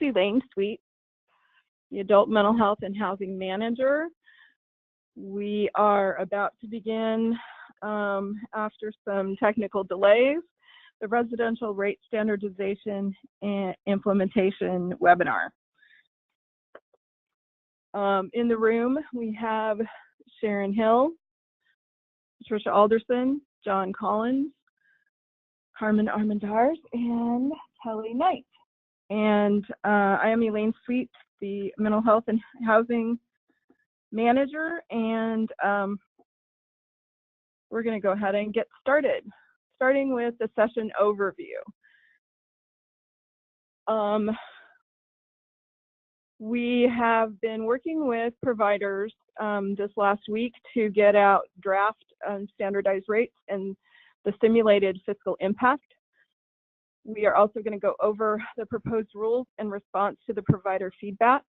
Lane Sweet, the Adult Mental Health and Housing Manager. We are about to begin, after some technical delays, the Residential Rate Standardization and Implementation webinar. In the room, we have Sharon Hill, Patricia Alderson, John Collins, Carmen Armendariz, and Kelly Knight. And I am Elaine Sweet, the Mental Health and Housing Manager, and we're going to go ahead and get started, starting with the session overview. We have been working with providers this last week to get out draft standardized rates and the simulated fiscal impact. We are also going to go over the proposed rules in response to the provider feedback.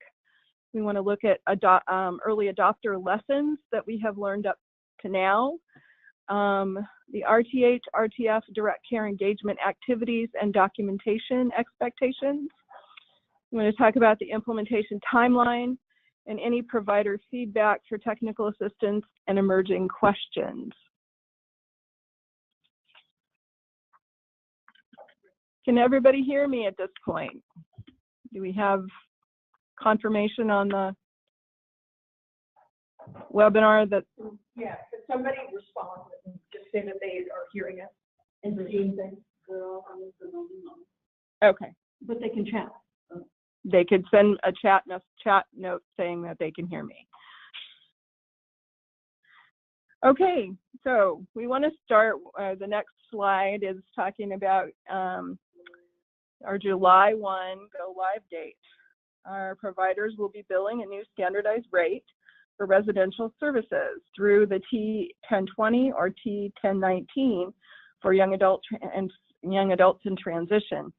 We want to look at early adopter lessons that we have learned up to now, the RTH, RTF direct care engagement activities and documentation expectations. We want to talk about the implementation timeline and any provider feedback for technical assistance and emerging questions. Can everybody hear me at this point? Do we have confirmation on the webinar that? Yeah, could somebody respond and just say that they are hearing us in the Zoom thing? Okay. But they can chat. They could send a chat note saying that they can hear me. Okay, so we want to start, the next slide is talking about our July 1 go live date. Our providers will be billing a new standardized rate for residential services through the T1020 or T1019 for young adults in transition.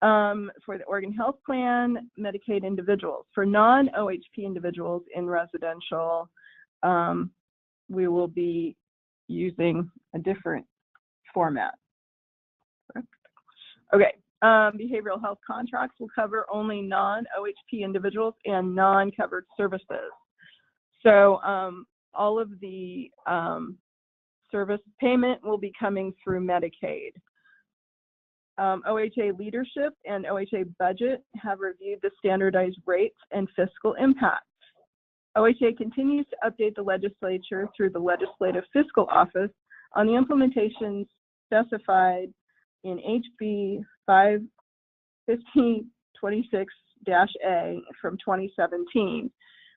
For the Oregon Health Plan, Medicaid individuals. For non-OHP individuals in residential, we will be using a different format. Okay, behavioral health contracts will cover only non-OHP individuals and non-covered services. So all of the service payment will be coming through Medicaid. OHA leadership and OHA budget have reviewed the standardized rates and fiscal impacts. OHA continues to update the legislature through the Legislative Fiscal Office on the implementations specified in HB 1526-A from 2017,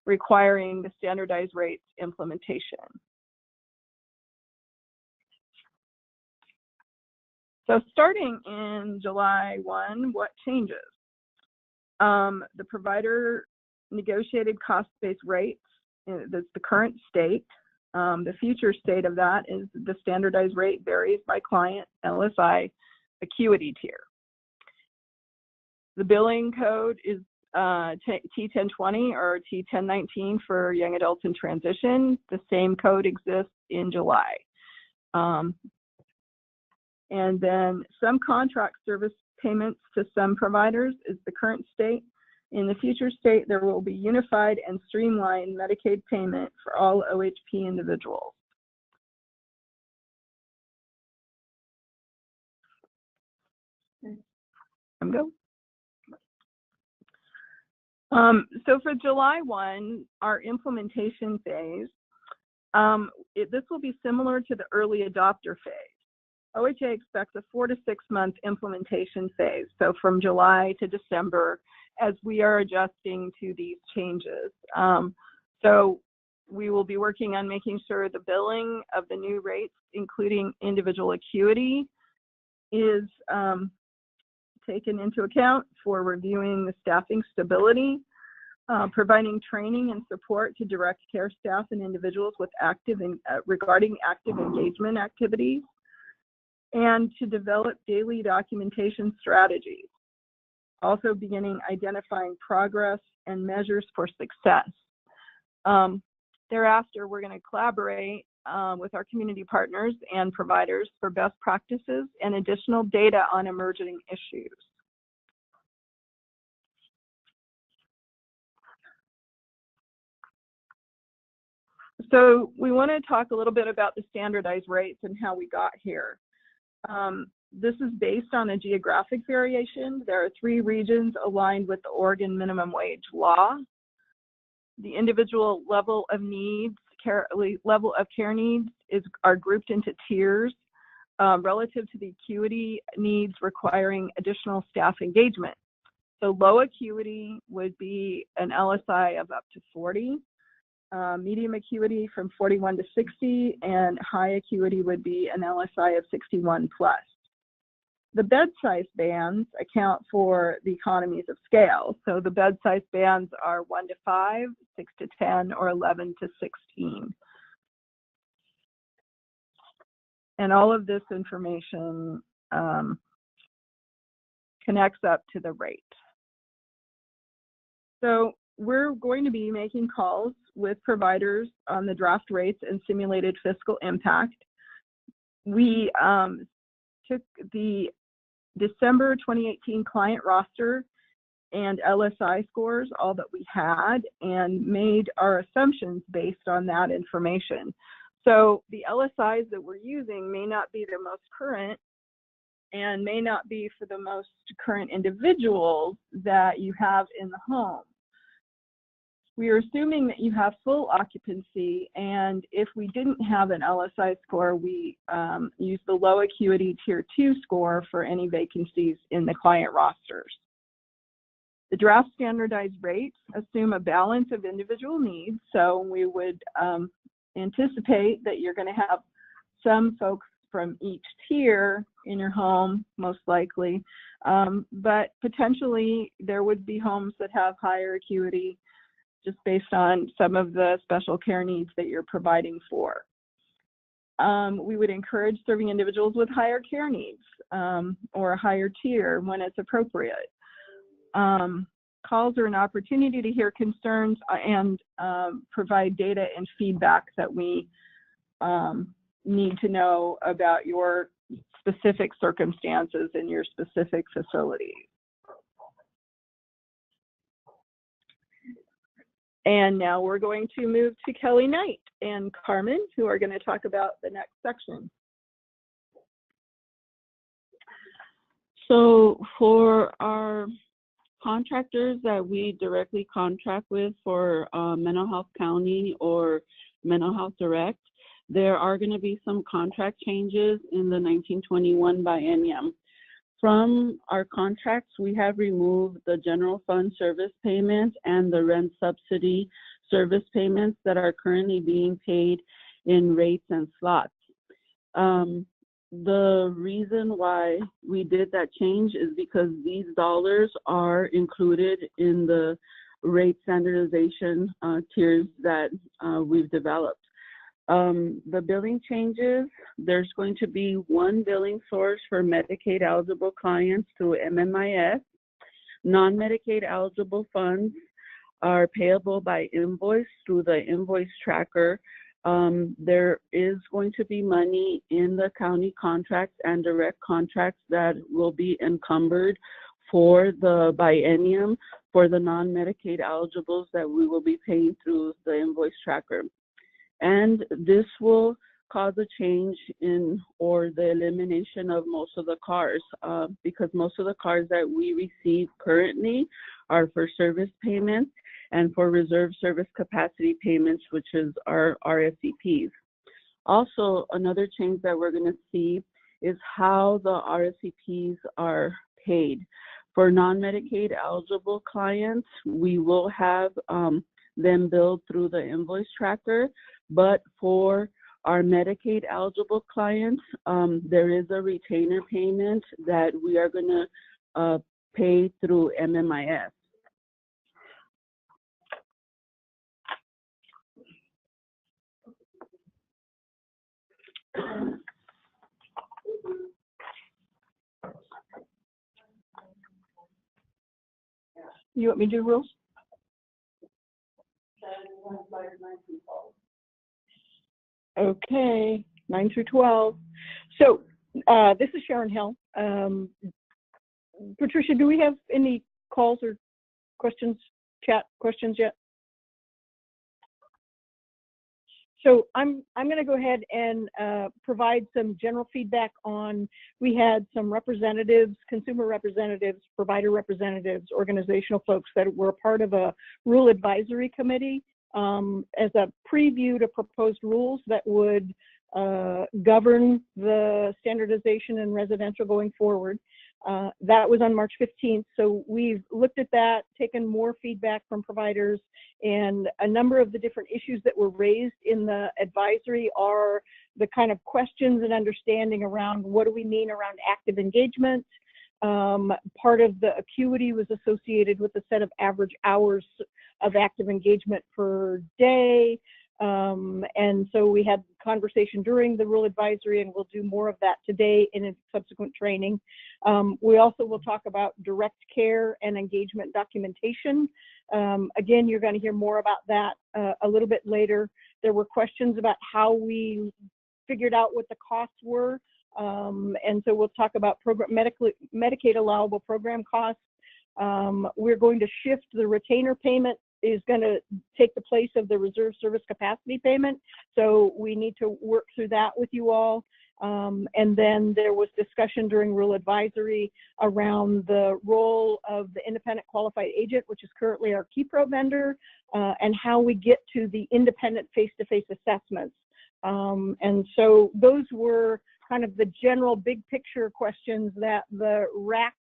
requiring the standardized rates implementation. So starting in July 1, what changes? The provider negotiated cost-based rates, that's the current state. The future state of that is the standardized rate varies by client, LSI, acuity tier. The billing code is T1020 or T1019 for young adults in transition. The same code exists in July. And then some contract service payments to some providers is the current state. In the future state, there will be unified and streamlined Medicaid payment for all OHP individuals. Go. So for July 1, our implementation phase, this will be similar to the early adopter phase. OHA expects a 4 to 6 month implementation phase, so from July to December, as we are adjusting to these changes. So we will be working on making sure the billing of the new rates, including individual acuity, is taken into account for reviewing the staffing stability, providing training and support to direct care staff and individuals with regarding active engagement activities, and to develop daily documentation strategies. Also beginning identifying progress and measures for success. Thereafter, we're going to collaborate with our community partners and providers for best practices and additional data on emerging issues. So we want to talk a little bit about the standardized rates and how we got here. This is based on a geographic variation. There are 3 regions aligned with the Oregon minimum wage law. The individual level of needs, level of care needs are grouped into tiers relative to the acuity needs requiring additional staff engagement. So low acuity would be an LSI of up to 40, medium acuity from 41 to 60, and high acuity would be an LSI of 61 plus. The bed size bands account for the economies of scale. So the bed size bands are 1 to 5, 6 to 10, or 11 to 16. And all of this information connects up to the rate. So we're going to be making calls with providers on the draft rates and simulated fiscal impact. We took the December 2018 client roster and LSI scores, all that we had, and made our assumptions based on that information. So the LSIs that we're using may not be the most current and may not be for the most current individuals that you have in the home. We are assuming that you have full occupancy, and if we didn't have an LSI score, we use the low acuity tier 2 score for any vacancies in the client rosters. The draft standardized rates assume a balance of individual needs, so we would anticipate that you're going to have some folks from each tier in your home, most likely, but potentially there would be homes that have higher acuity just based on some of the special care needs that you're providing for. We would encourage serving individuals with higher care needs or a higher tier when it's appropriate. Calls are an opportunity to hear concerns and provide data and feedback that we need to know about your specific circumstances in your specific facilities. And now we're going to move to Kelly Knight and Carmen, who are going to talk about the next section. So for our contractors that we directly contract with for Mental Health County or Mental Health Direct, there are going to be some contract changes in the 1921 biennium. From our contracts, we have removed the general fund service payments and the rent subsidy service payments that are currently being paid in rates and slots. The reason why we did that change is because these dollars are included in the rate standardization tiers that we've developed. The billing changes, there's going to be one billing source for Medicaid eligible clients through MMIS. Non-Medicaid eligible funds are payable by invoice through the invoice tracker. There is going to be money in the county contracts and direct contracts that will be encumbered for the biennium for the non-Medicaid eligibles that we will be paying through the invoice tracker. And this will cause a change in or the elimination of most of the cars because most of the cars that we receive currently are for service payments and for reserve service capacity payments, which is our RSCPs. Also, another change that we're going to see is how the RSCPs are paid. For non-Medicaid eligible clients, we will have them billed through the invoice tracker, but for our Medicaid eligible clients, there is a retainer payment that we are going to pay through MMIS. You want me to do rules? Okay, 9 through 12. So this is Sharon Hill. Patricia, do we have any calls or questions, chat questions yet? So I'm going to go ahead and provide some general feedback on, we had some representatives, consumer representatives, provider representatives, organizational folks that were part of a rule advisory committee as a preview to proposed rules that would govern the standardization in residential going forward. That was on March 15th. So we've looked at that, taken more feedback from providers, and a number of the different issues that were raised in the advisory are the kind of questions and understanding around what do we mean around active engagement. Part of the acuity was associated with a set of average hours of active engagement per day. And so we had conversation during the rule advisory, and we'll do more of that today in a subsequent training. We also will talk about direct care and engagement documentation. Again, you're going to hear more about that a little bit later. There were questions about how we figured out what the costs were. And so we'll talk about Medicaid allowable program costs. We're going to shift the retainer payment is going to take the place of the reserve service capacity payment. So we need to work through that with you all. And then there was discussion during rule advisory around the role of the independent qualified agent, which is currently our KeyPro vendor, and how we get to the independent face-to-face assessments. And so those were kind of the general big picture questions that the RAC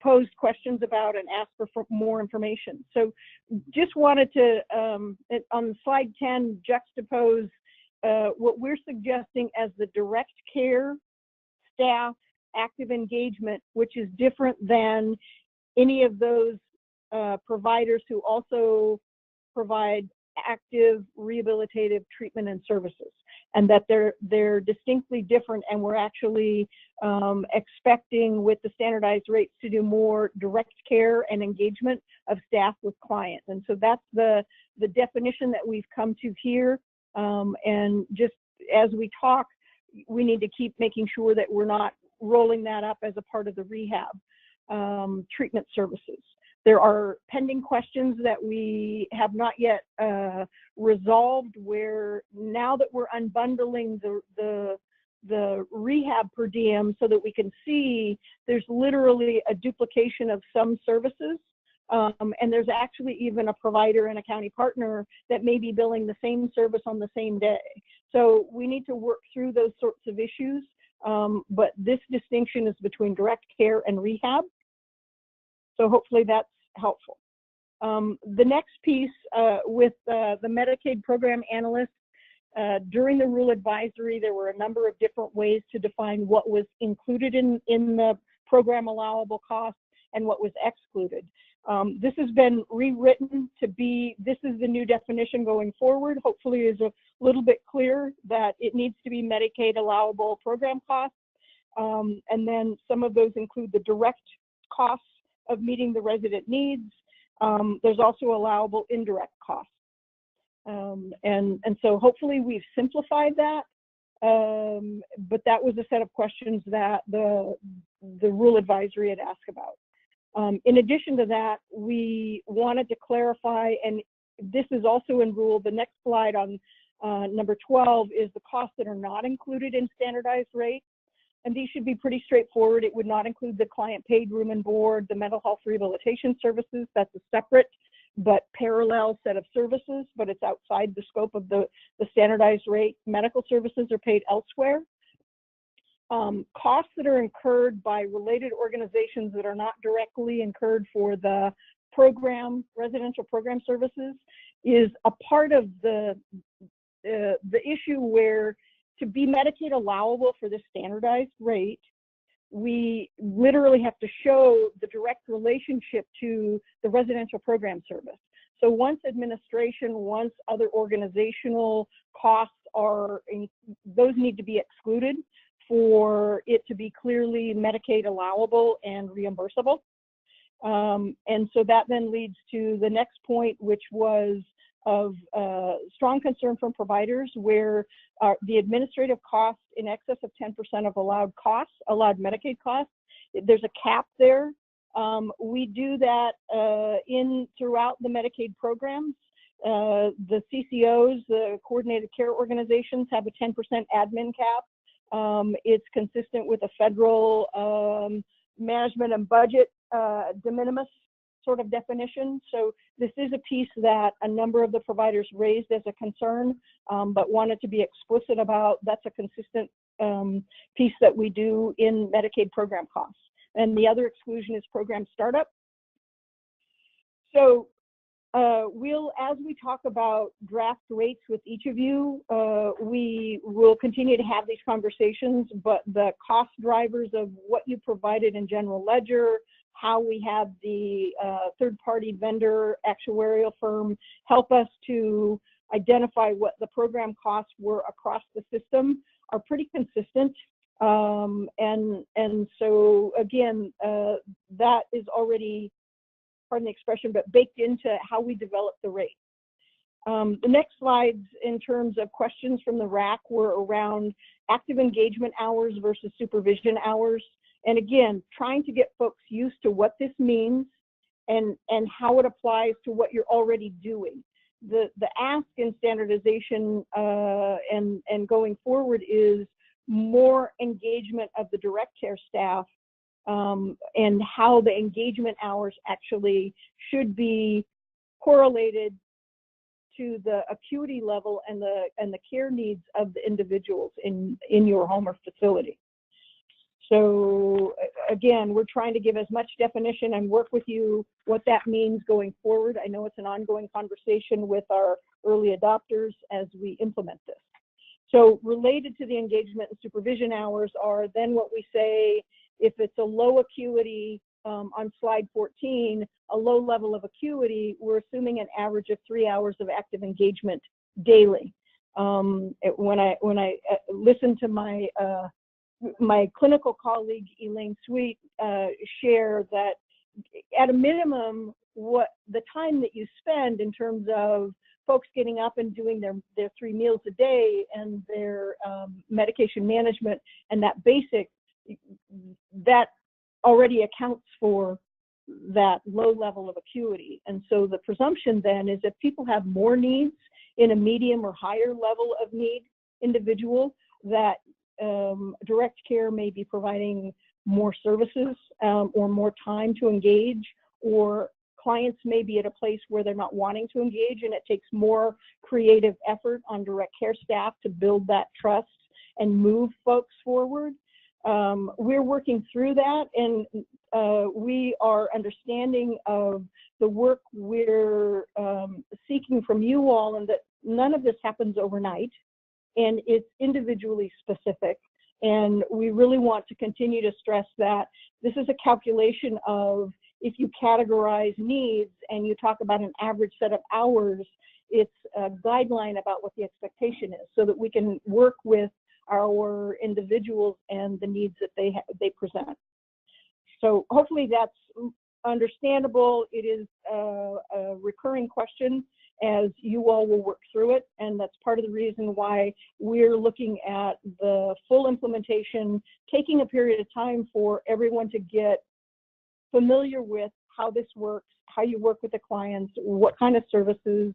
posed questions about and asked for more information. So just wanted to, on slide 10, juxtapose what we're suggesting as the direct care staff active engagement, which is different than any of those providers who also provide active rehabilitative treatment and services, and that they're distinctly different, and we're actually expecting with the standardized rates to do more direct care and engagement of staff with clients. And so that's the definition that we've come to here. And just as we talk, we need to keep making sure that we're not rolling that up as a part of the rehab treatment services. There are pending questions that we have not yet resolved, where now that we're unbundling the rehab per diem so that we can see there's literally a duplication of some services. And there's actually even a provider and a county partner that may be billing the same service on the same day. So we need to work through those sorts of issues. But this distinction is between direct care and rehab. So hopefully that's helpful. The next piece with the Medicaid program analysts, during the rule advisory, there were a number of different ways to define what was included in the program allowable costs and what was excluded. This has been rewritten to be, this is the new definition going forward. Hopefully is a little bit clear that it needs to be Medicaid allowable program costs. And then some of those include the direct costs of meeting the resident needs. There's also allowable indirect costs. And so hopefully we've simplified that. But that was a set of questions that the rule advisory had asked about. In addition to that, we wanted to clarify, and this is also in rule, the next slide on number 12 is the costs that are not included in standardized rates. And these should be pretty straightforward. It would not include the client paid room and board, the mental health rehabilitation services. That's a separate but parallel set of services, but it's outside the scope of the standardized rate. Medical services are paid elsewhere. Costs that are incurred by related organizations that are not directly incurred for the program, residential program services, is a part of the issue where to be Medicaid allowable for the standardized rate, we literally have to show the direct relationship to the residential program service. So once administration, once other organizational costs are, those need to be excluded for it to be clearly Medicaid allowable and reimbursable. And so that then leads to the next point, which was of strong concern from providers, where the administrative costs in excess of 10% of allowed Medicaid costs, there's a cap there. We do that throughout the Medicaid programs. The CCOs, the coordinated care organizations, have a 10% admin cap. It's consistent with a federal management and budget de minimis sort of definition. So this is a piece that a number of the providers raised as a concern, but wanted to be explicit about. That's a consistent piece that we do in Medicaid program costs. And the other exclusion is program startup. So as we talk about draft rates with each of you, we will continue to have these conversations, but the cost drivers of what you provided in general ledger, how we have the third-party vendor actuarial firm help us to identify what the program costs were across the system are pretty consistent. And so again, that is already, pardon the expression, but baked into how we develop the rate. The next slides in terms of questions from the RAC were around active engagement hours versus supervision hours. And again, trying to get folks used to what this means and how it applies to what you're already doing. The ask in standardization and going forward is more engagement of the direct care staff and how the engagement hours actually should be correlated to the acuity level and the care needs of the individuals in your home or facility. So again, we're trying to give as much definition and work with you what that means going forward. I know it's an ongoing conversation with our early adopters as we implement this. So related to the engagement and supervision hours are then what we say, if it's a low acuity, on slide 14, a low level of acuity, we're assuming an average of 3 hours of active engagement daily. When I listen to my clinical colleague, Elaine Sweet, share that at a minimum, what the time that you spend in terms of folks getting up and doing their 3 meals a day and their medication management and that basic, that already accounts for that low level of acuity. And so the presumption then is if people have more needs in a medium or higher level of need individual, that direct care may be providing more services or more time to engage, or clients may be at a place where they're not wanting to engage and it takes more creative effort on direct care staff to build that trust and move folks forward. We're working through that, and we are understanding of the work we're seeking from you all, and that none of this happens overnight, and it's individually specific. And we really want to continue to stress that this is a calculation of, if you categorize needs and you talk about an average set of hours, it's a guideline about what the expectation is, so that we can work with our individuals and the needs that they present. So hopefully that's understandable. It is a recurring question as you all will work through it, and that's part of the reason why we're looking at the full implementation, taking a period of time for everyone to get familiar with how this works, how you work with the clients, what kind of services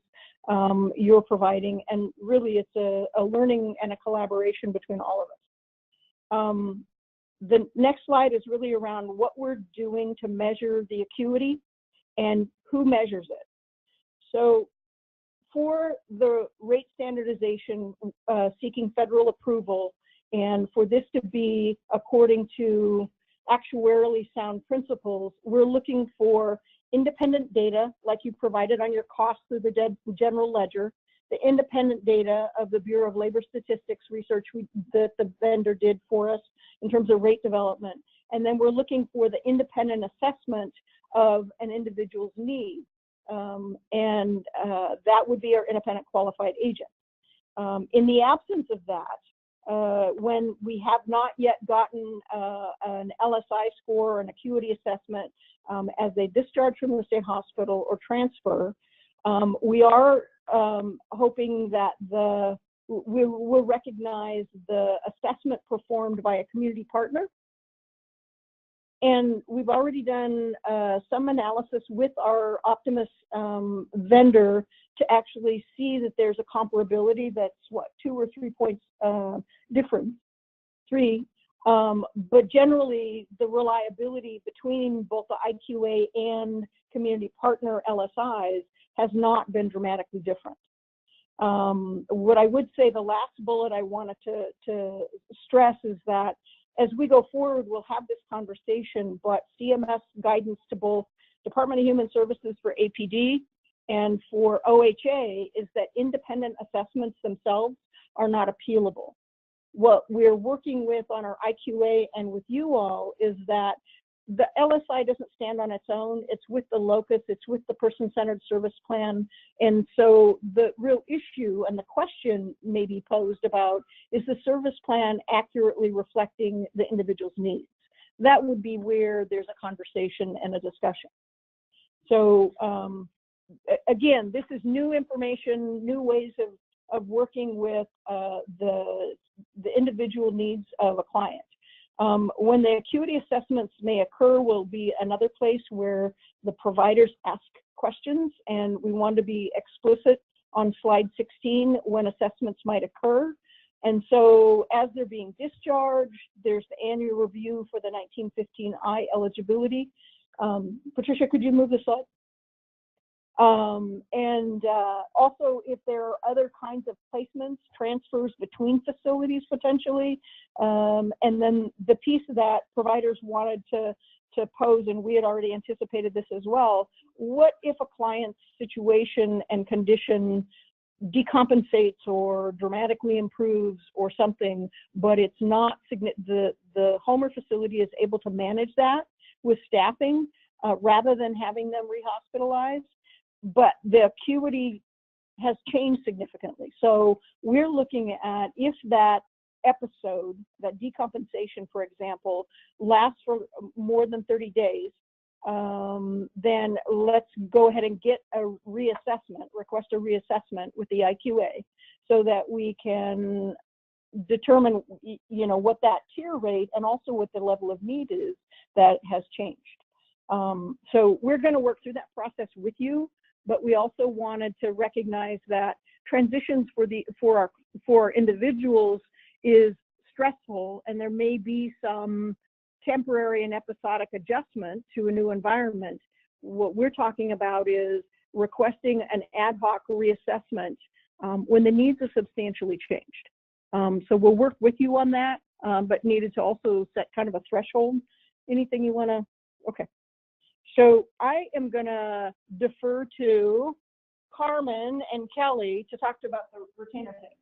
you're providing, and really it's a learning and a collaboration between all of us. The next slide is really around what we're doing to measure the acuity and who measures it. So for the rate standardization seeking federal approval, and for this to be according to actuarially sound principles, we're looking for independent data like you provided on your costs through the general ledger, the independent data of the Bureau of Labor Statistics research that the vendor did for us in terms of rate development. And then we're looking for the independent assessment of an individual's needs. That would be our independent qualified agent. In the absence of that, when we have not yet gotten an LSI score or an acuity assessment as they discharge from the state hospital or transfer, we are hoping that we'll recognize the assessment performed by a community partner. And we've already done some analysis with our Optimus vendor to actually see that there's a comparability that's, what, 2 or 3 points difference, 3. But generally, the reliability between both the IQA and community partner LSIs has not been dramatically different. What I would say, the last bullet I wanted to stress is that as we go forward, we'll have this conversation, but CMS guidance to both Department of Human Services for APD and for OHA is that independent assessments themselves are not appealable. What we're working with on our IQA and with you all is that the LSI doesn't stand on its own. It's with the locus, it's with the person-centered service plan. And so the real issue and the question may be posed about, is the service plan accurately reflecting the individual's needs? That would be where there's a conversation and a discussion. So again, this is new information, new ways of working with the individual needs of a client. When the acuity assessments may occur will be another place where the providers ask questions, and we want to be explicit on slide 16 when assessments might occur. And so as they're being discharged, there's the annual review for the 1915I eligibility. Patricia, could you move the slide? Also, if there are other kinds of placements, transfers between facilities potentially, and then the piece that providers wanted to pose, and we had already anticipated this as well, what if a client's situation and condition decompensates or dramatically improves or something, but it's not, the home or facility is able to manage that with staffing rather than having them rehospitalized, but the acuity has changed significantly. So we're looking at, if that episode, that decompensation, for example, lasts for more than 30 days, then let's go ahead and get a reassessment, request a reassessment with the IQA so that we can determine, you know, what that tier rate and also what the level of need is that has changed. So we're going to work through that process with you, but we also wanted to recognize that transitions for our individuals is stressful, and there may be some temporary and episodic adjustment to a new environment. What we're talking about is requesting an ad hoc reassessment when the needs are substantially changed. So we'll work with you on that, but needed to also set kind of a threshold. Anything you want to? Okay. So I am going to defer to Carmen and Kelly to talk about the retainer thing.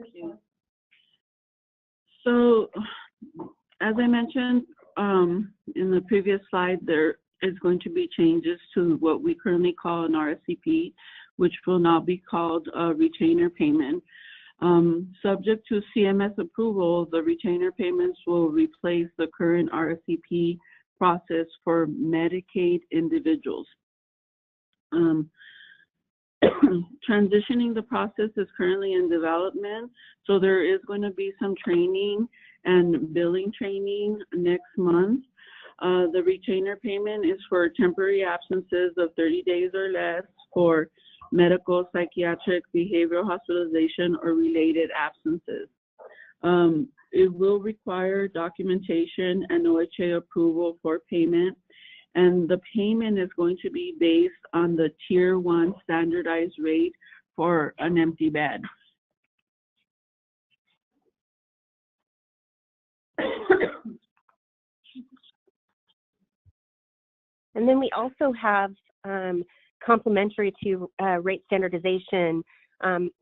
Okay. So, as I mentioned in the previous slide, there is going to be changes to what we currently call an RSCP, which will now be called a retainer payment. Subject to CMS approval, the retainer payments will replace the current RSCP process for Medicaid individuals. Transitioning the process is currently in development, so there is going to be some training and billing training next month. The retainer payment is for temporary absences of 30 days or less for medical, psychiatric, behavioral hospitalization, or related absences. It will require documentation and OHA approval for payment, and the payment is going to be based on the Tier 1 standardized rate for an empty bed. And then we also have complementary to rate standardization.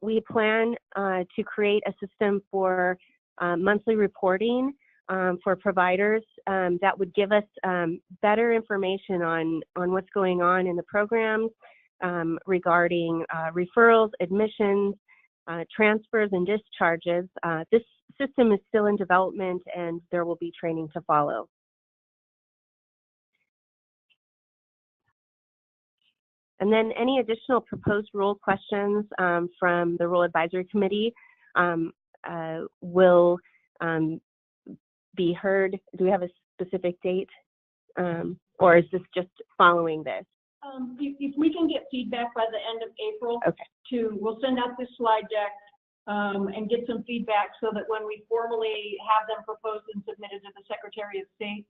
We plan to create a system for monthly reporting for providers that would give us better information on what's going on in the programs regarding referrals, admissions, transfers, and discharges. This system is still in development, and there will be training to follow. And then any additional proposed rule questions from the Rule Advisory Committee will be heard. Do we have a specific date, or is this just following this? If we can get feedback by the end of April, Okay. we'll send out this slide deck and get some feedback so that when we formally have them proposed and submitted to the Secretary of State,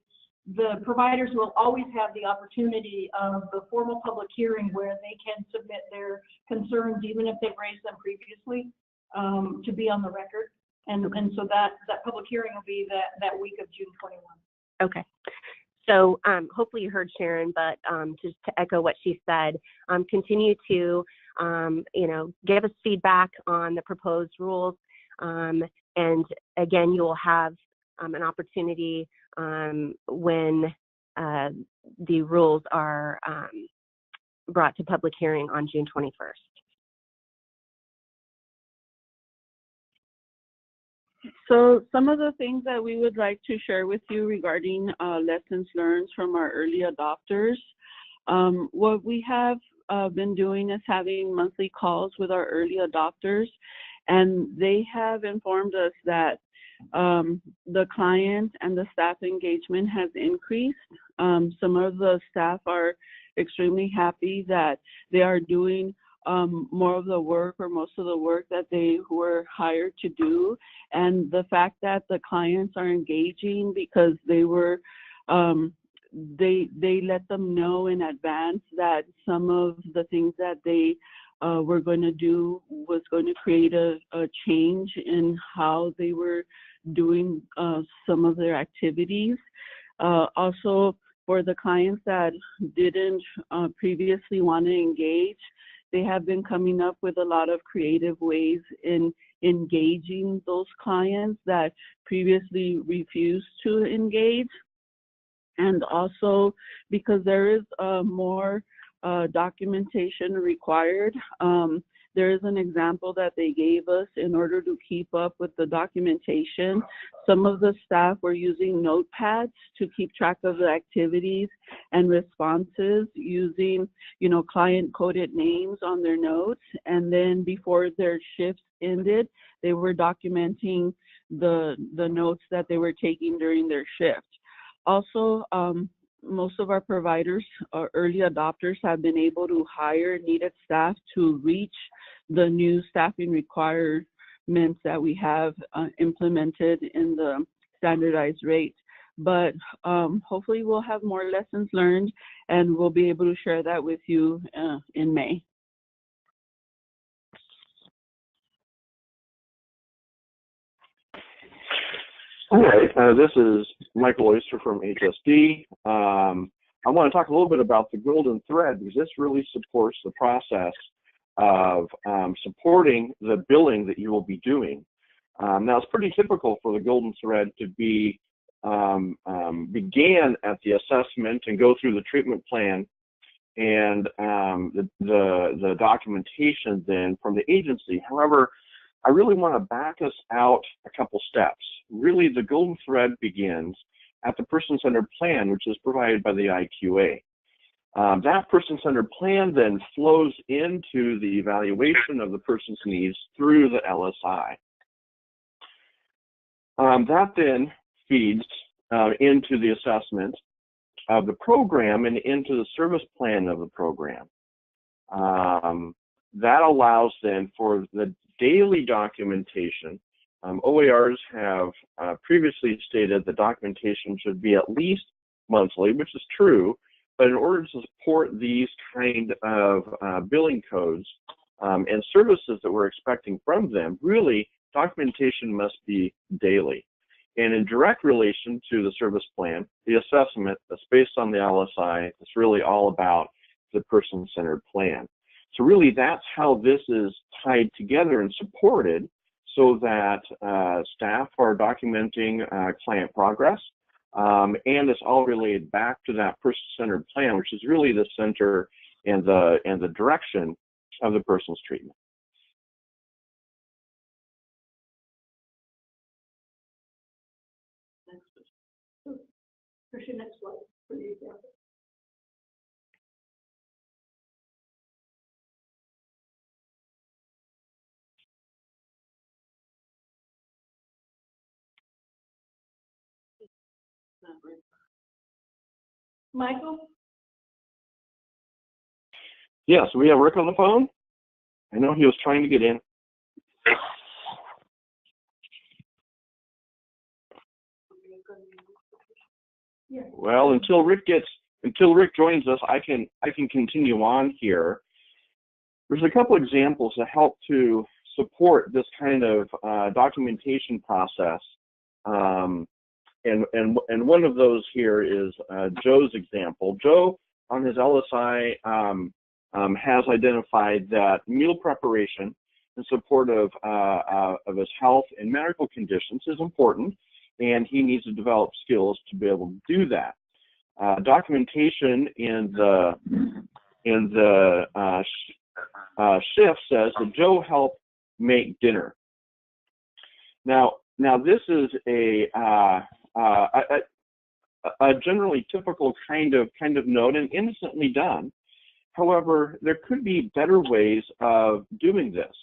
the providers will always have the opportunity of the formal public hearing where they can submit their concerns, even if they've raised them previously, to be on the record. And so that public hearing will be that week of June 21. Okay. So hopefully you heard Sharon, but just to echo what she said, continue to, give us feedback on the proposed rules. And again, you will have an opportunity when the rules are brought to public hearing on June 21st. So some of the things that we would like to share with you regarding lessons learned from our early adopters. What we have been doing is having monthly calls with our early adopters, and they have informed us that the client and the staff engagement has increased. Some of the staff are extremely happy that they are doing more of the work or most of the work that they were hired to do. And the fact that the clients are engaging because they were, they let them know in advance that some of the things that they were going to do was going to create a change in how they were doing some of their activities. Also, for the clients that didn't previously want to engage, they have been coming up with a lot of creative ways in engaging those clients that previously refused to engage. And also, because there is more documentation required, there is an example that they gave us in order to keep up with the documentation. Some of the staff were using notepads to keep track of the activities and responses using, client coded names on their notes. And then before their shifts ended, they were documenting the notes that they were taking during their shift. Also, most of our providers, our early adopters, have been able to hire needed staff to reach the new staffing requirements that we have implemented in the standardized rate. But hopefully we'll have more lessons learned, and we'll be able to share that with you in May. All right, this is Michael Oyster from HSD. I want to talk a little bit about the golden thread, because this really supports the process of supporting the billing that you will be doing. Now, it's pretty typical for the golden thread to be began at the assessment and go through the treatment plan and the documentation then from the agency. However, I really want to back us out a couple steps. Really, the golden thread begins at the person-centered plan, which is provided by the IQA. That person-centered plan then flows into the evaluation of the person's needs through the LSI. That then feeds into the assessment of the program and into the service plan of the program. That allows then for the daily documentation. OARs have previously stated the documentation should be at least monthly, which is true, but in order to support these kind of billing codes and services that we're expecting from them, really, documentation must be daily. And in direct relation to the service plan, the assessment that's based on the LSI, it's really all about the person-centered plan. So really, that's how this is tied together and supported, so that staff are documenting client progress, and it's all related back to that person-centered plan, which is really the center and the direction of the person's treatment. Next slide for the example. Michael? Yes, we have Rick on the phone. I know he was trying to get in. Well, until Rick joins us, I can continue on here. There's a couple examples that help to support this kind of documentation process, and one of those here is Joe's example. Joe, on his LSI, has identified that meal preparation in support of his health and medical conditions is important, and he needs to develop skills to be able to do that. Documentation in the shift says that Joe helped make dinner. Now this is a generally typical kind of note and innocently done. However, there could be better ways of doing this.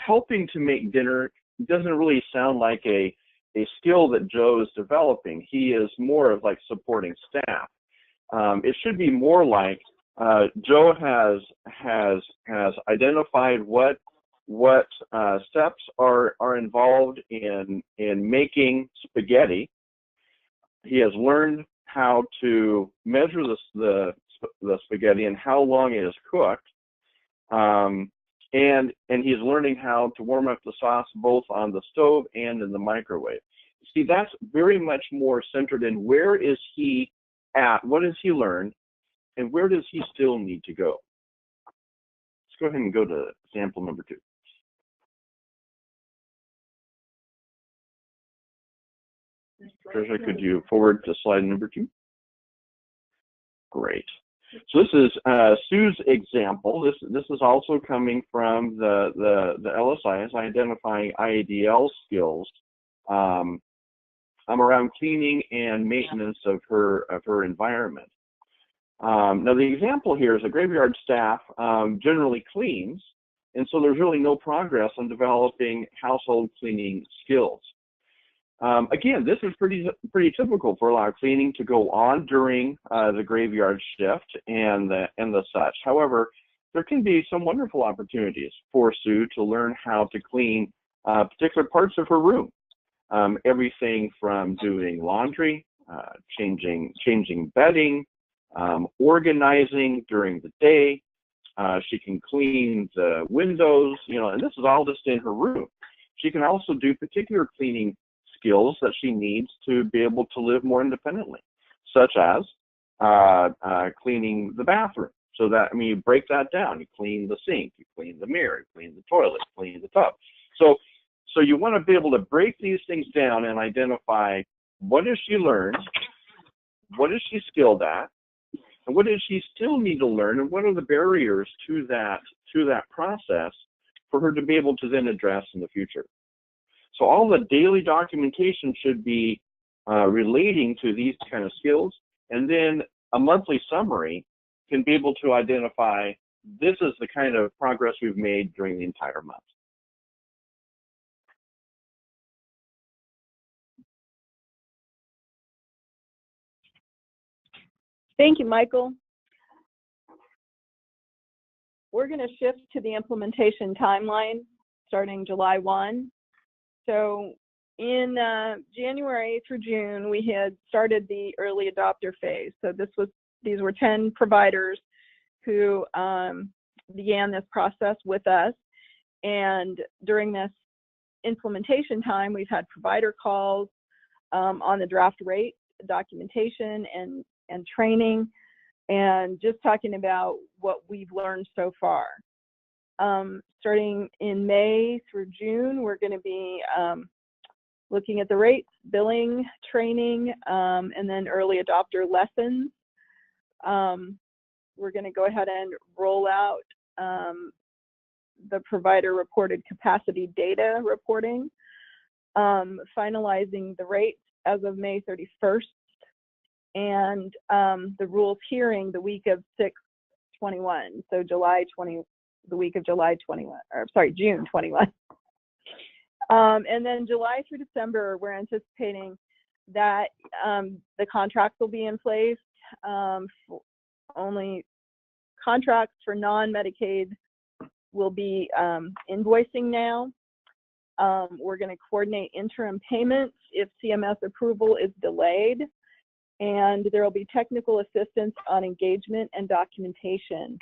Helping to make dinner doesn't really sound like a skill that Joe is developing. He is more of like supporting staff. It should be more like Joe has identified what steps are involved in making spaghetti. He has learned how to measure the spaghetti and how long it is cooked, and he's learning how to warm up the sauce both on the stove and in the microwave. See, that's very much more centered in where is he at, what has he learned, and where does he still need to go. Let's go ahead and go to sample number 2. Tricia, could you forward to slide number 2? Great. So this is Sue's example. This is also coming from the LSI, is identifying IADL skills around cleaning and maintenance of her environment. Now the example here is a graveyard staff generally cleans, and so there's really no progress on developing household cleaning skills. Again, this is pretty typical for a lot of cleaning to go on during the graveyard shift and the such. However, there can be some wonderful opportunities for Sue to learn how to clean particular parts of her room. Everything from doing laundry, changing bedding, organizing during the day. She can clean the windows, and this is all just in her room. She can also do particular cleaning skills that she needs to be able to live more independently, such as cleaning the bathroom. So that, you break that down. You clean the sink, you clean the mirror, you clean the toilet, you clean the tub. So you want to be able to break these things down and identify what has she learned, what is she skilled at, and what does she still need to learn, and what are the barriers to that process for her to be able to then address in the future. So all the daily documentation should be relating to these kind of skills, and then a monthly summary can be able to identify this is the kind of progress we've made during the entire month. Thank you, Michael. We're going to shift to the implementation timeline starting July 1. So in January through June, we had started the early adopter phase. So these were 10 providers who began this process with us. And during this implementation time, we've had provider calls on the draft rate documentation and training, and just talking about what we've learned so far. Starting in May through June, we're going to be looking at the rates, billing, training, and then early adopter lessons. We're going to go ahead and roll out the provider reported capacity data reporting, finalizing the rates as of May 31st, and the rules hearing the week of 6/21, so the week of June 21. And then July through December, we're anticipating that the contracts will be in place, only contracts for non-Medicaid will be invoicing now. We're going to coordinate interim payments if CMS approval is delayed, and there will be technical assistance on engagement and documentation.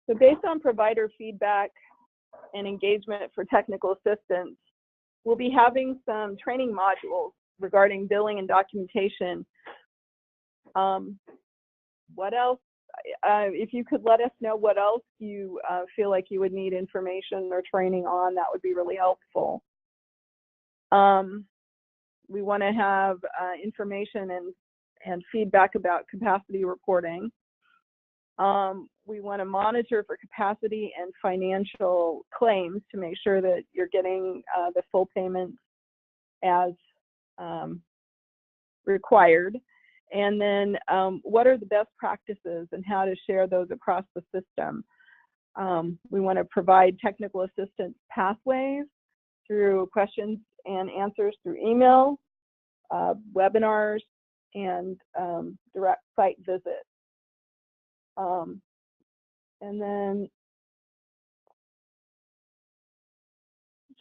So based on provider feedback and engagement for technical assistance, we'll be having some training modules regarding billing and documentation. What else? If you could let us know what else you feel like you would need information or training on, that would be really helpful. We want to have information and feedback about capacity reporting. We want to monitor for capacity and financial claims to make sure that you're getting the full payment as required. And then what are the best practices and how to share those across the system. We want to provide technical assistance pathways through questions and answers through email, webinars, and direct site visits. And then,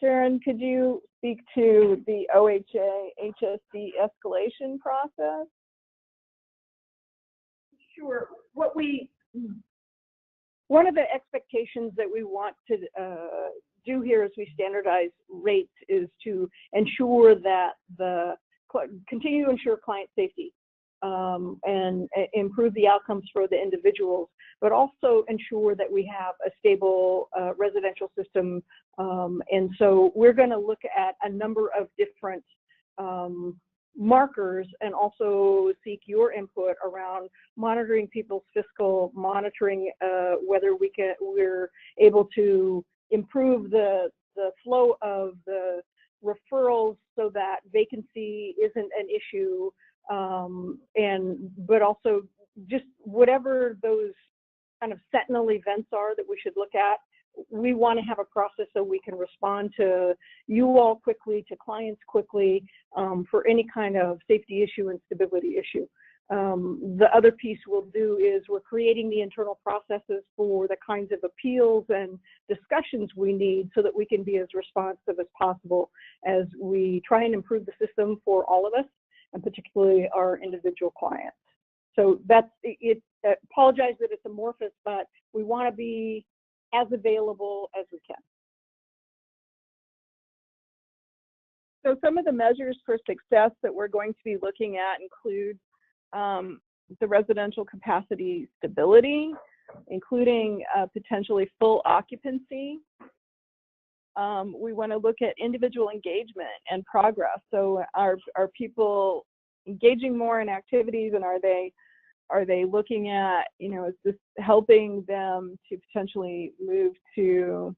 Sharon, could you speak to the OHA HSD escalation process? Sure. One of the expectations that we want to do here as we standardize rates is to ensure that continue to ensure client safety and improve the outcomes for the individuals, but also ensure that we have a stable residential system. And so we're going to look at a number of different markers and also seek your input around monitoring people's fiscal, monitoring whether we're able to improve the flow of the referrals so that vacancy isn't an issue, but also just whatever those kind of sentinel events are that we should look at. We want to have a process so we can respond to you all quickly, to clients quickly, for any kind of safety issue and stability issue. The other piece we'll do is we're creating the internal processes for the kinds of appeals and discussions we need so that we can be as responsive as possible as we try and improve the system for all of us, and particularly our individual clients. So that's it. Apologize that it's amorphous, but we want to be as available as we can. So some of the measures for success that we're going to be looking at include the residential capacity stability, including potentially full occupancy. We want to look at individual engagement and progress. So are people engaging more in activities, and are they looking at, is this helping them to potentially move to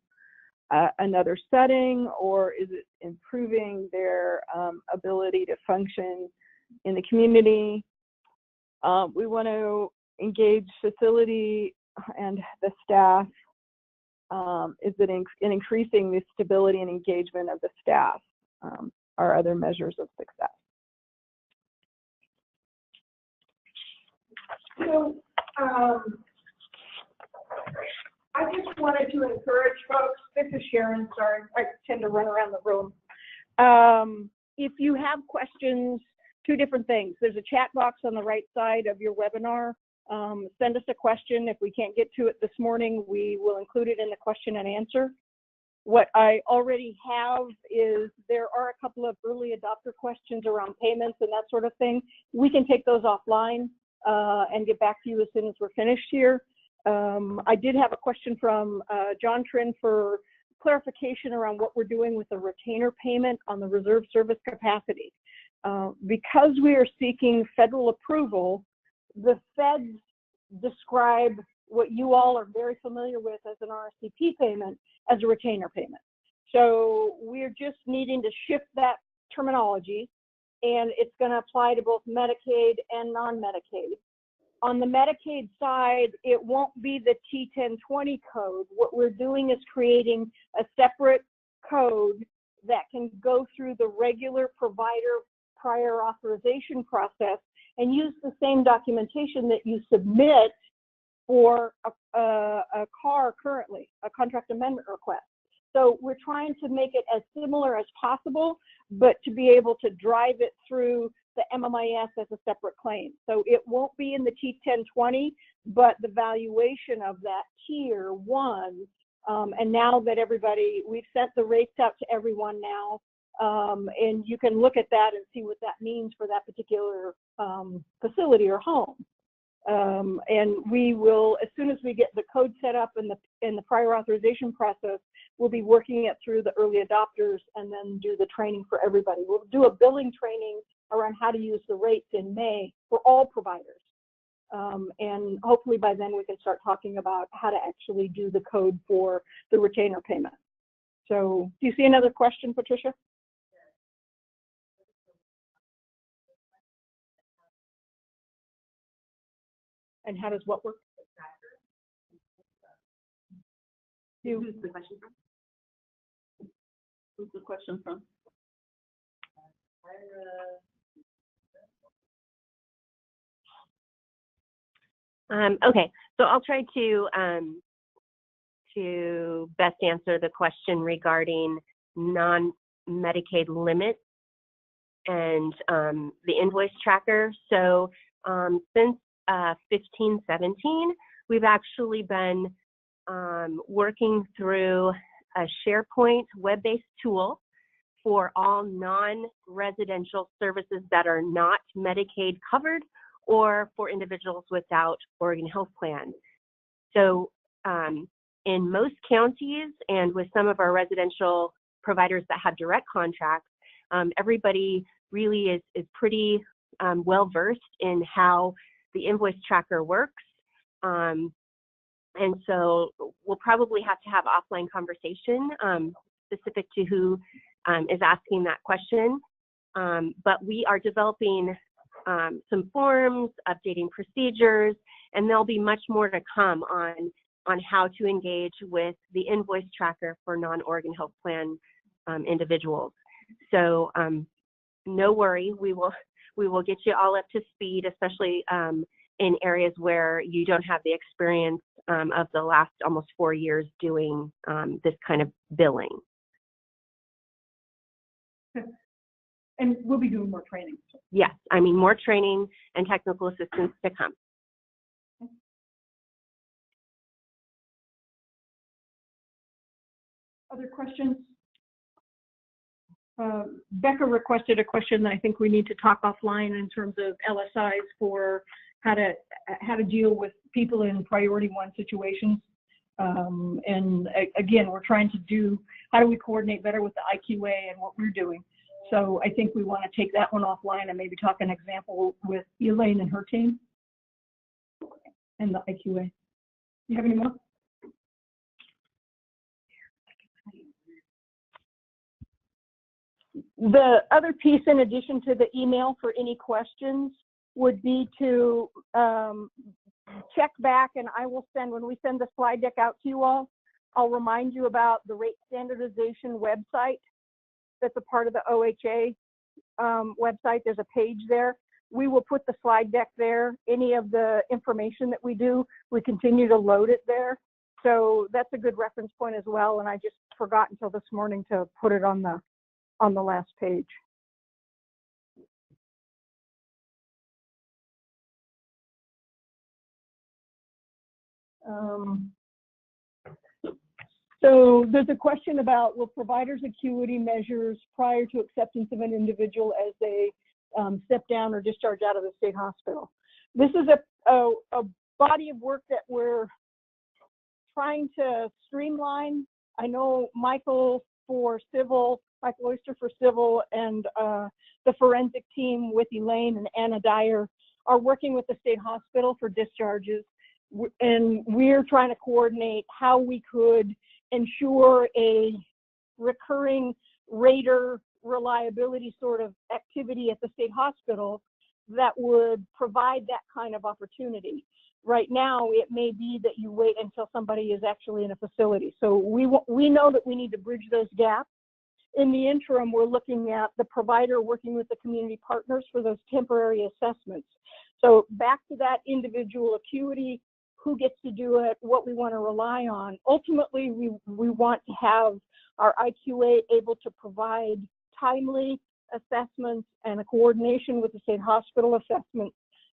another setting, or is it improving their ability to function in the community? We want to engage facility and the staff. Is it in increasing the stability and engagement of the staff? Are other measures of success. So I just wanted to encourage folks, this is Sharon, sorry, I tend to run around the room. If you have questions, two different things. There's a chat box on the right side of your webinar. Send us a question. If we can't get to it this morning, we will include it in the question and answer. What I already have is there are a couple of early adopter questions around payments and that sort of thing. We can take those offline and get back to you as soon as we're finished here. I did have a question from John Trin for clarification around what we're doing with the retainer payment on the reserve service capacity. Because we are seeking federal approval, the feds describe what you all are very familiar with as an RSCP payment as a retainer payment. So we're just needing to shift that terminology, and it's going to apply to both Medicaid and non-Medicaid. On the Medicaid side, it won't be the T1020 code. What we're doing is creating a separate code that can go through the regular provider prior authorization process and use the same documentation that you submit for a CAR currently, a contract amendment request. So we're trying to make it as similar as possible, but to be able to drive it through the MMIS as a separate claim. So it won't be in the T1020, but the valuation of that tier 1, and now that we've sent the rates out to everyone now, and you can look at that and see what that means for that particular facility or home. And we will, as soon as we get the code set up in the prior authorization process, we'll be working it through the early adopters and then do the training for everybody. We'll do a billing training around how to use the rates in May for all providers. And hopefully by then we can start talking about how to actually do the code for the retainer payment. So do you see another question, Patricia? And how does what work? Who's the question from? Who's the question from? Okay, so I'll try to best answer the question regarding non-Medicaid limits and the invoice tracker. So since 15-17, we've actually been working through a SharePoint web-based tool for all non-residential services that are not Medicaid covered or for individuals without Oregon Health Plan. So in most counties and with some of our residential providers that have direct contracts, everybody really is pretty well versed in how the invoice tracker works. And so we'll probably have to have offline conversation specific to who is asking that question. But we are developing some forms, updating procedures, and there'll be much more to come on how to engage with the invoice tracker for non-Oregon Health Plan individuals. So no worry, we will get you all up to speed, especially in areas where you don't have the experience of the last almost 4 years doing this kind of billing. And we'll be doing more training. Yes, I mean more training and technical assistance to come. Other questions? Becca requested a question that I think we need to talk offline in terms of LSIs for how to deal with people in priority 1 situations. And again, we're trying to do, how do we coordinate better with the IQA and what we're doing? So I think we want to take that one offline and maybe talk an example with Elaine and her team and the IQA. You have any more? The other piece, in addition to the email for any questions, would be to check back, and I will send, when we send the slide deck out to you all, I'll remind you about the rate standardization website that's a part of the OHA website. There's a page there. We will put the slide deck there. Any of the information that we do, we continue to load it there. So that's a good reference point as well, and I just forgot until this morning to put it on the last page. So there's a question about, will providers' acuity measures prior to acceptance of an individual as they step down or discharge out of the state hospital? This is a body of work that we're trying to streamline. I know Michael Oyster for civil and the forensic team with Elaine and Anna Dyer are working with the state hospital for discharges. And we're trying to coordinate how we could ensure a recurring rater reliability sort of activity at the state hospital that would provide that kind of opportunity. Right now, it may be that you wait until somebody is actually in a facility. So we know that we need to bridge those gaps. in the interim, we're looking at the provider working with the community partners for those temporary assessments. So back to that individual acuity, who gets to do it, what we want to rely on. Ultimately, we want to have our IQA able to provide timely assessments and a coordination with the state hospital assessment.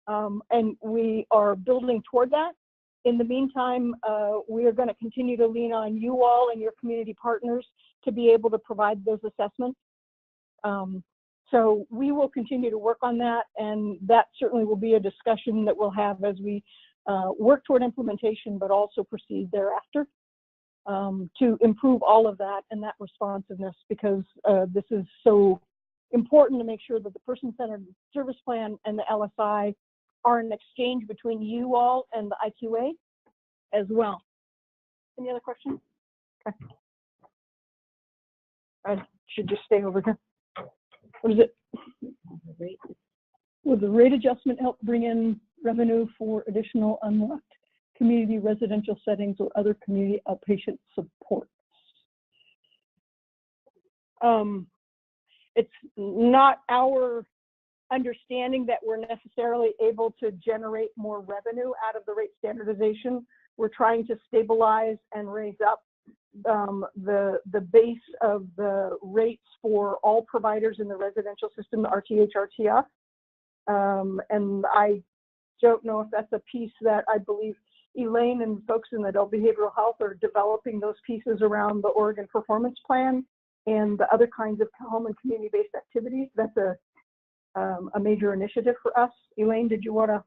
And we are building toward that. In the meantime, we are going to continue to lean on you all and your community partners to be able to provide those assessments. So we will continue to work on that, and that certainly will be a discussion that we'll have as we work toward implementation, but also proceed thereafter to improve all of that and that responsiveness, because this is so important to make sure that the person-centered service plan and the LSI are an exchange between you all and the IQA as well. Any other questions? Okay. I should just stay over here. What is it? Will the rate adjustment help bring in revenue for additional unlocked community residential settings or other community outpatient supports? It's not our understanding that we're necessarily able to generate more revenue out of the rate standardization. We're trying to stabilize and raise up the base of the rates for all providers in the residential system, the RTH, RTF. And I don't know if that's a piece that I believe Elaine and folks in adult behavioral health are developing those pieces around the Oregon Performance Plan and the other kinds of home and community-based activities. That's a major initiative for us. Elaine, did you want to?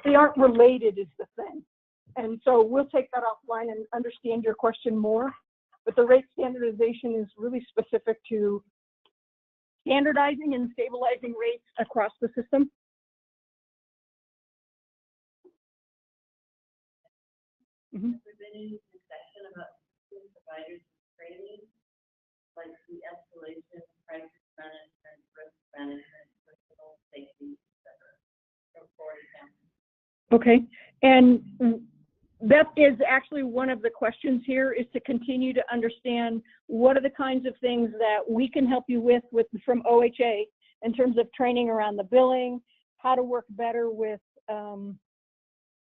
They aren't related is the thing. And so we'll take that offline and understand your question more. But the rate standardization is really specific to standardizing and stabilizing rates across the system. Mm-hmm. Has there been any discussion about providers training, like the escalation, crisis management, risk management, personal safety, etc., for example? Okay, and that is actually one of the questions here, is to continue to understand what are the kinds of things that we can help you with from OHA in terms of training around the billing, how to work better with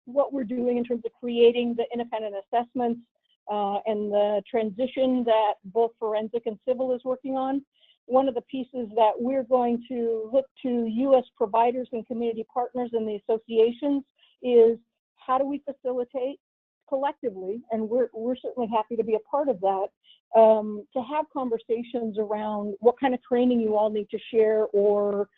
what we're doing in terms of creating the independent assessments and the transition that both forensic and civil is working on. One of the pieces that we're going to look to U.S. providers and community partners in the associations is how do we facilitate collectively, and we're certainly happy to be a part of that, to have conversations around what kind of training you all need to share or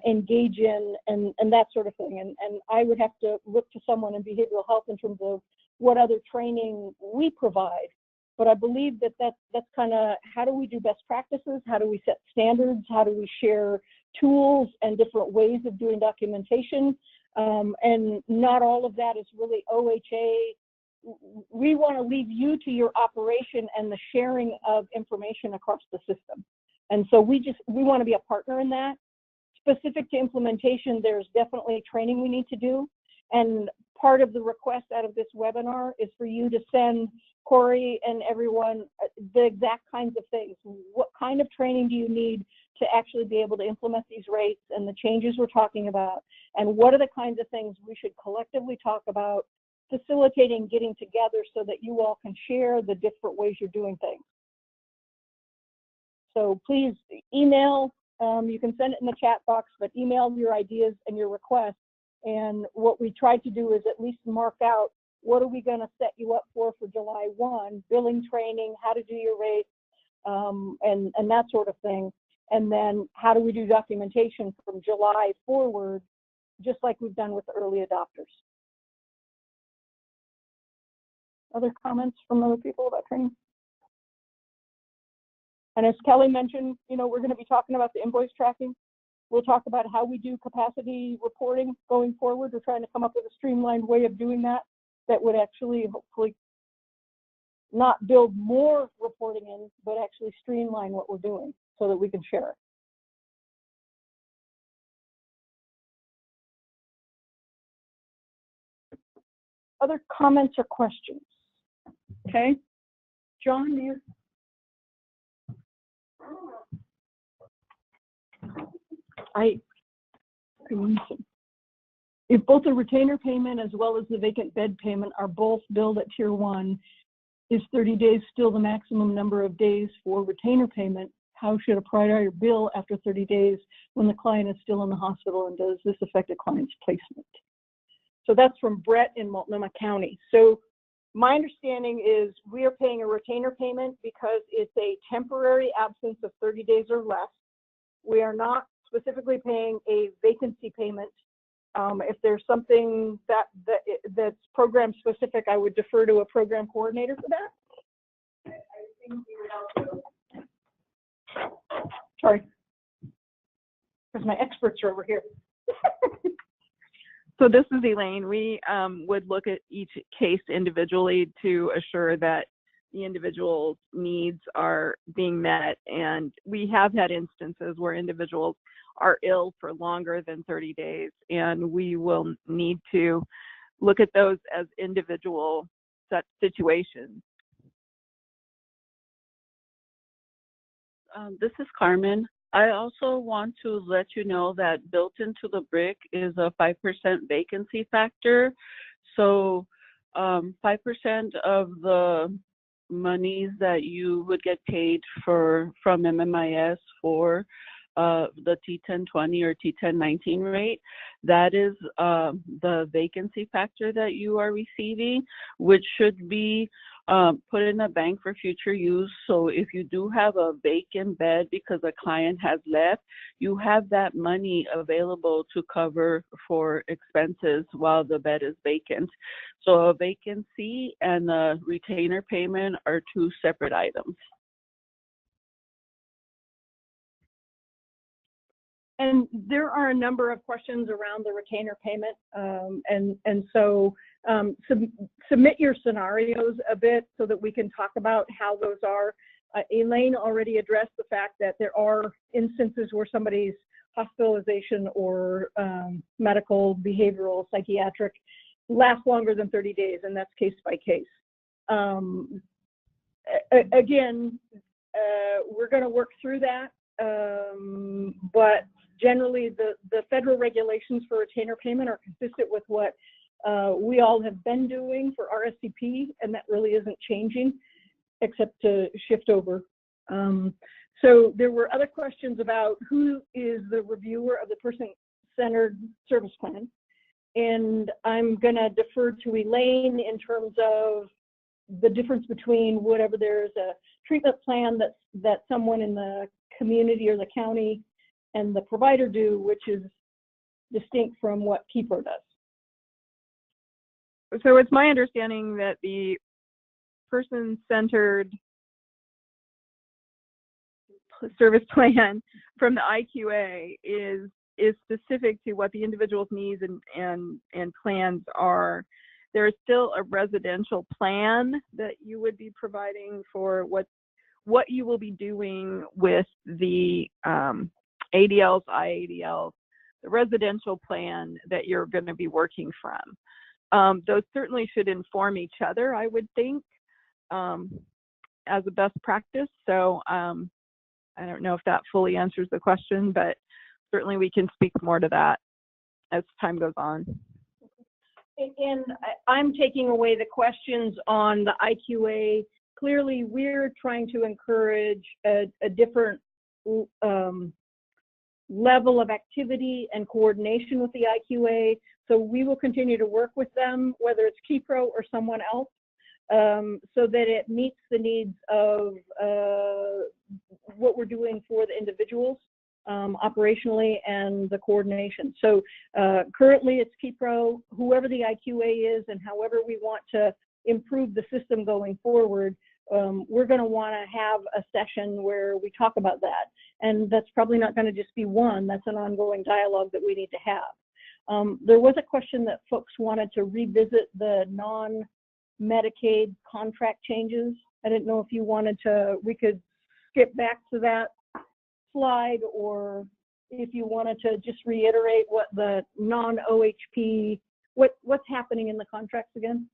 engage in and that sort of thing. And I would have to look to someone in behavioral health in terms of what other training we provide. But I believe that that's kind of how do we do best practices, how do we set standards, how do we share tools and different ways of doing documentation. And not all of that is really OHA. We want to leave you to your operation and the sharing of information across the system. And so we want to be a partner in that. Specific to implementation, there's definitely training we need to do. And part of the request out of this webinar is for you to send Corey and everyone the exact kinds of things. What kind of training do you need to actually be able to implement these rates and the changes we're talking about? And what are the kinds of things we should collectively talk about facilitating getting together so that you all can share the different ways you're doing things? So please email, you can send it in the chat box, but email your ideas and your requests. And what we tried to do is at least mark out what are we going to set you up for July 1, billing training, how to do your rates, and that sort of thing. And then how do we do documentation from July forward, just like we've done with the early adopters. Other comments from other people about training? And as Kelly mentioned, you know, we're going to be talking about the invoice tracking. We'll talk about how we do capacity reporting going forward. We're trying to come up with a streamlined way of doing that would actually hopefully not build more reporting in, but actually streamline what we're doing so that we can share it. Other comments or questions? Okay. John, do you? If both the retainer payment as well as the vacant bed payment are both billed at Tier 1, is 30 days still the maximum number of days for retainer payment? How should a provider bill after 30 days when the client is still in the hospital, and does this affect a client's placement? So that's from Brett in Multnomah County. So my understanding is we are paying a retainer payment because it's a temporary absence of 30 days or less. We are not specifically paying a vacancy payment. If there's something that's program specific, I would defer to a program coordinator for that. I think we would also, sorry, because my experts are over here. So this is Elaine. We would look at each case individually to assure that the individual's needs are being met. And we have had instances where individuals are ill for longer than 30 days, and we will need to look at those as individual such situations. This is Carmen. I also want to let you know that built into the BRIC is a 5% vacancy factor. So 5% of the monies that you would get paid from MMIS for the T1020 or T1019 rate, that is the vacancy factor that you are receiving, which should be put in a bank for future use. So if you do have a vacant bed because a client has left, you have that money available to cover for expenses while the bed is vacant. So a vacancy and a retainer payment are two separate items. And there are a number of questions around the retainer payment, so submit your scenarios a bit so that we can talk about how those are. Elaine already addressed the fact that there are instances where somebody's hospitalization or medical, behavioral, psychiatric lasts longer than 30 days, and that's case by case. Again, we're going to work through that, but generally the federal regulations for retainer payment are consistent with what we all have been doing for RSCP, and that really isn't changing except to shift over. So there were other questions about who is the reviewer of the person-centered service plan, and I'm going to defer to Elaine in terms of the difference between whatever there's a treatment plan that someone in the community or the county and the provider do, which is distinct from what KeyPro does. So it's my understanding that the person-centered service plan from the IQA is specific to what the individual's needs and plans are. There is still a residential plan that you would be providing for what you will be doing with the ADLs, IADLs, the residential plan that you're going to be working from. Those certainly should inform each other, I would think, as a best practice. So I don't know if that fully answers the question, but certainly we can speak more to that as time goes on. And I'm taking away the questions on the IQA. Clearly, we're trying to encourage a different level of activity and coordination with the IQA. So we will continue to work with them, whether it's KeyPro or someone else, so that it meets the needs of what we're doing for the individuals operationally and the coordination. So currently it's KeyPro, whoever the IQA is, and however we want to improve the system going forward, we're going to want to have a session where we talk about that. And that's probably not going to just be one, that's an ongoing dialogue that we need to have. There was a question that folks wanted to revisit the non-Medicaid contract changes. I didn't know if you wanted to, we could skip back to that slide, or if you wanted to just reiterate what the non-OHP, what's happening in the contracts again?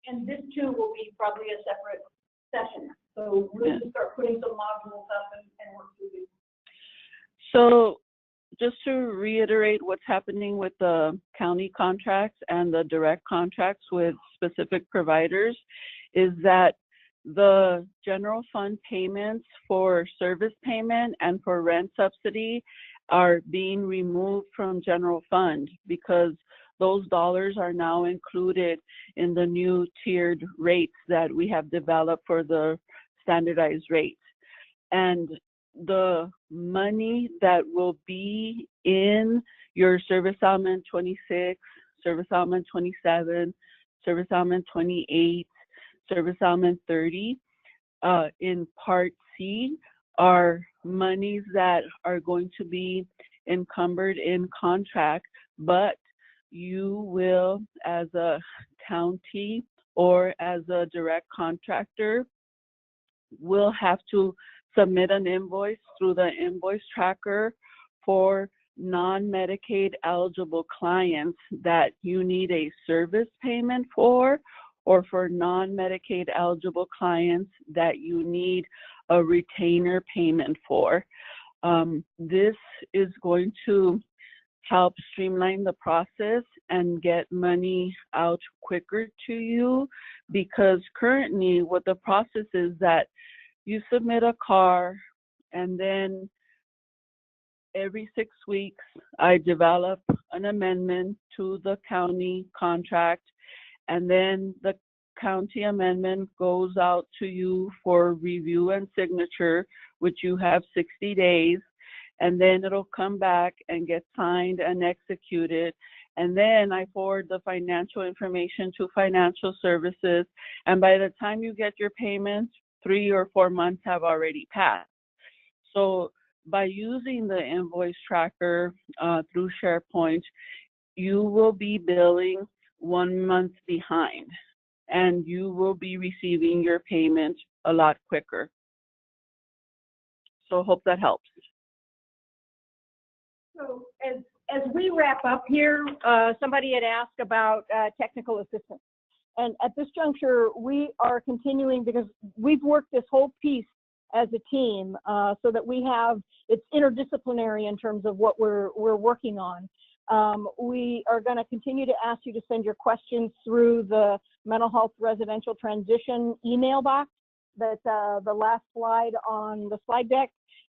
And this too will be probably a separate session. So we'll just start putting some modules up and work through these. So just to reiterate what's happening with the county contracts and the direct contracts with specific providers is that the general fund payments for service payment and for rent subsidy are being removed from general fund because those dollars are now included in the new tiered rates that we have developed for the standardized rates. And the money that will be in your service element 26, service element 27, service element 28, service element 30 in Part C are monies that are going to be encumbered in contract, but you will, as a county or as a direct contractor, will have to submit an invoice through the invoice tracker for non-Medicaid eligible clients that you need a service payment for, or for non-Medicaid eligible clients that you need a retainer payment for. This is going to help streamline the process and get money out quicker to you, because currently what the process is that you submit a CAR and then every 6 weeks I develop an amendment to the county contract, and then the county amendment goes out to you for review and signature, which you have 60 days, and then it'll come back and get signed and executed. And then I forward the financial information to financial services, and by the time you get your payments, 3 or 4 months have already passed. So by using the invoice tracker through SharePoint, you will be billing 1 month behind, and you will be receiving your payment a lot quicker. So hope that helps. So as we wrap up here, somebody had asked about technical assistance. And at this juncture, we are continuing because we've worked this whole piece as a team so that we have, it's interdisciplinary in terms of what we're working on. We are going to continue to ask you to send your questions through the mental health residential transition email box that's the last slide on the slide deck.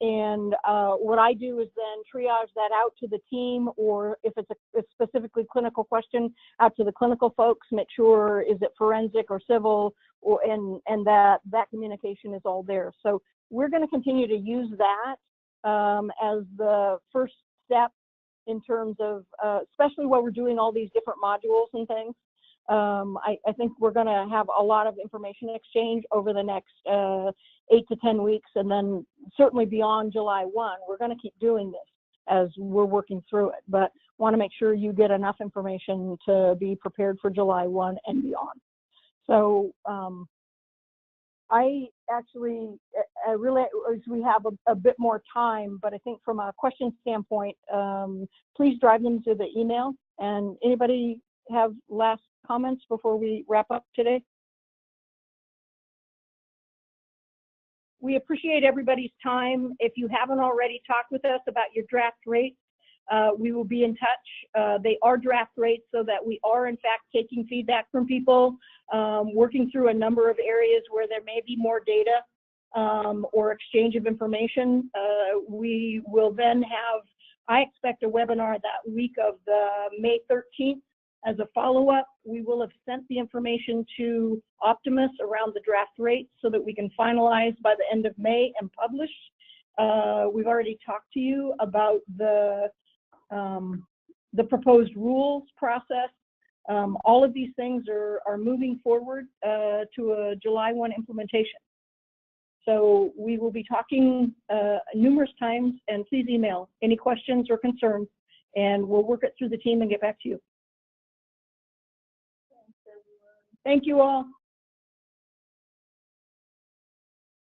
And what I do is then triage that out to the team, or if it's a specifically clinical question, out to the clinical folks, make sure is it forensic or civil, or and that communication is all there. So we're going to continue to use that as the first step in terms of, especially while we're doing all these different modules and things. I think we're going to have a lot of information exchange over the next 8 to 10 weeks, and then certainly beyond July 1, we're going to keep doing this as we're working through it, but want to make sure you get enough information to be prepared for July 1 and beyond. So I actually, really, we have a bit more time, but I think from a question standpoint, please drive them to the email. And anybody have last comments before we wrap up today? We appreciate everybody's time. If you haven't already talked with us about your draft rates, we will be in touch. They are draft rates, so that we are in fact taking feedback from people, working through a number of areas where there may be more data or exchange of information. We will then have, I expect, a webinar that week of the May 13th. As a follow-up, we will have sent the information to Optimus around the draft rates so that we can finalize by the end of May and publish. We've already talked to you about the proposed rules process. All of these things are moving forward to a July 1 implementation. So we will be talking numerous times, and please email any questions or concerns, and we'll work it through the team and get back to you. Thank you all.